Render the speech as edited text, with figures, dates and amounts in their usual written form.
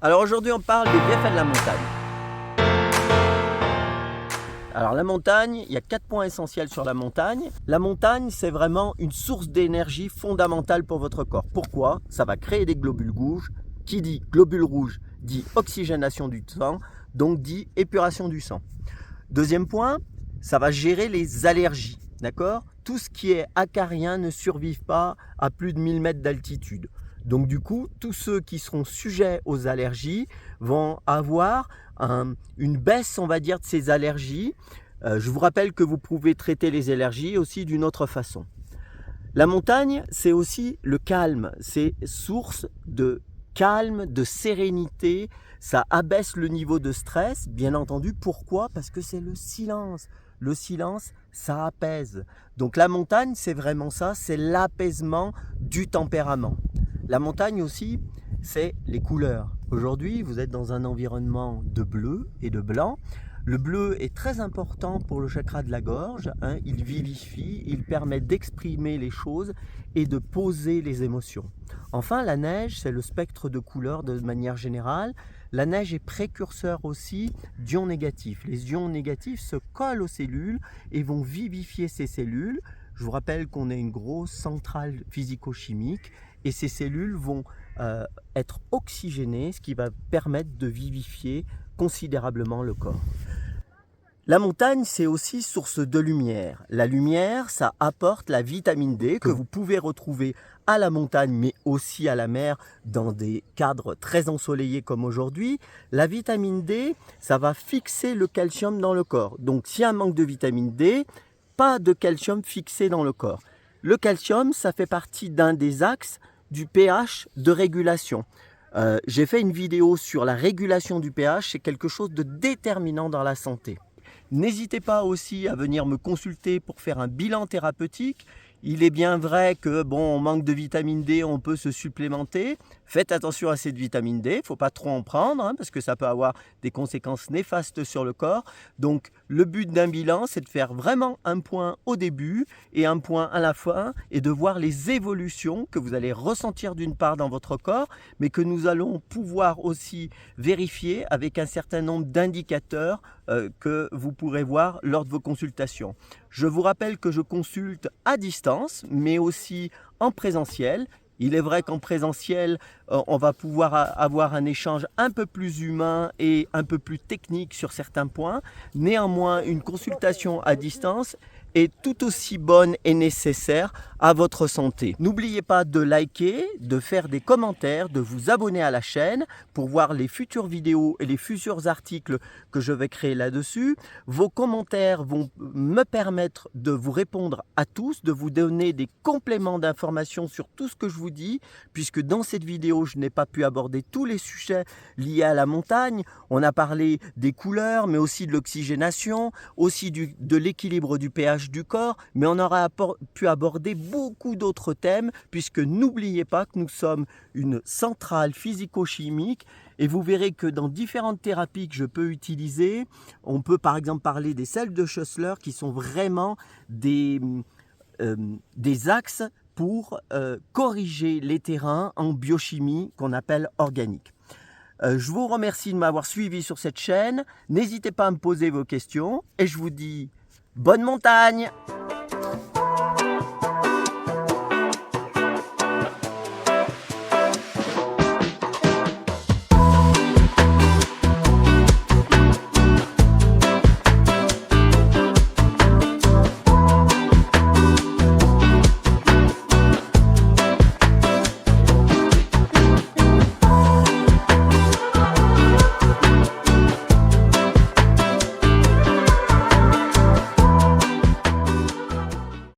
Alors aujourd'hui on parle des bienfaits de la montagne. Alors la montagne, il y a 4 points essentiels sur la montagne. La montagne, c'est vraiment une source d'énergie fondamentale pour votre corps. Pourquoi? Ça va créer des globules rouges. Qui dit globules rouges dit oxygénation du sang, donc dit épuration du sang. Deuxième point, ça va gérer les allergies. D'accord? Tout ce qui est acarien ne survive pas à plus de 1000 mètres d'altitude. Donc du coup, tous ceux qui seront sujets aux allergies vont avoir une baisse, on va dire, de ces allergies. Je vous rappelle que vous pouvez traiter les allergies aussi d'une autre façon. La montagne, c'est aussi le calme. C'est source de calme, de sérénité. Ça abaisse le niveau de stress, bien entendu. Pourquoi? Parce que c'est le silence. Le silence, ça apaise. Donc la montagne, c'est vraiment ça, c'est l'apaisement du tempérament. La montagne aussi, c'est les couleurs. Aujourd'hui, vous êtes dans un environnement de bleu et de blanc. Le bleu est très important pour le chakra de la gorge, il vivifie, il permet d'exprimer les choses et de poser les émotions. Enfin, la neige, c'est le spectre de couleurs de manière générale. La neige est précurseur aussi d'ions négatifs. Les ions négatifs se collent aux cellules et vont vivifier ces cellules. Je vous rappelle qu'on est une grosse centrale physico-chimique et ces cellules vont être oxygénées, ce qui va permettre de vivifier considérablement le corps. La montagne, c'est aussi source de lumière. La lumière, ça apporte la vitamine D que vous pouvez retrouver à la montagne, mais aussi à la mer, dans des cadres très ensoleillés comme aujourd'hui. La vitamine D, ça va fixer le calcium dans le corps. Donc, s'il y a un manque de vitamine D, pas de calcium fixé dans le corps. Le calcium, ça fait partie d'un des axes du pH de régulation. J'ai fait une vidéo sur la régulation du pH, c'est quelque chose de déterminant dans la santé. N'hésitez pas aussi à venir me consulter pour faire un bilan thérapeutique. Il est bien vrai que on manque de vitamine D, on peut se supplémenter. Faites attention à cette vitamine D, il ne faut pas trop en prendre parce que ça peut avoir des conséquences néfastes sur le corps. Donc le but d'un bilan, c'est de faire vraiment un point au début et un point à la fin et de voir les évolutions que vous allez ressentir d'une part dans votre corps, mais que nous allons pouvoir aussi vérifier avec un certain nombre d'indicateurs que vous pourrez voir lors de vos consultations. Je vous rappelle que je consulte à distance, mais aussi en présentiel. Il est vrai qu'en présentiel, on va pouvoir avoir un échange un peu plus humain et un peu plus technique sur certains points. Néanmoins, une consultation à distance est tout aussi bonne et nécessaire à votre santé. N'oubliez pas de liker, de faire des commentaires, de vous abonner à la chaîne pour voir les futures vidéos et les futurs articles que je vais créer là-dessus. Vos commentaires vont me permettre de vous répondre à tous, de vous donner des compléments d'informations sur tout ce que je vous dis, puisque dans cette vidéo, je n'ai pas pu aborder tous les sujets liés à la montagne. On a parlé des couleurs, mais aussi de l'oxygénation, aussi de l'équilibre du pH du corps, mais on aura pu aborder beaucoup d'autres thèmes, puisque n'oubliez pas que nous sommes une centrale physico-chimique et vous verrez que dans différentes thérapies que je peux utiliser, on peut par exemple parler des sels de Schussler qui sont vraiment des axes pour corriger les terrains en biochimie qu'on appelle organique. Je vous remercie de m'avoir suivi sur cette chaîne. N'hésitez pas à me poser vos questions et je vous dis bonne montagne!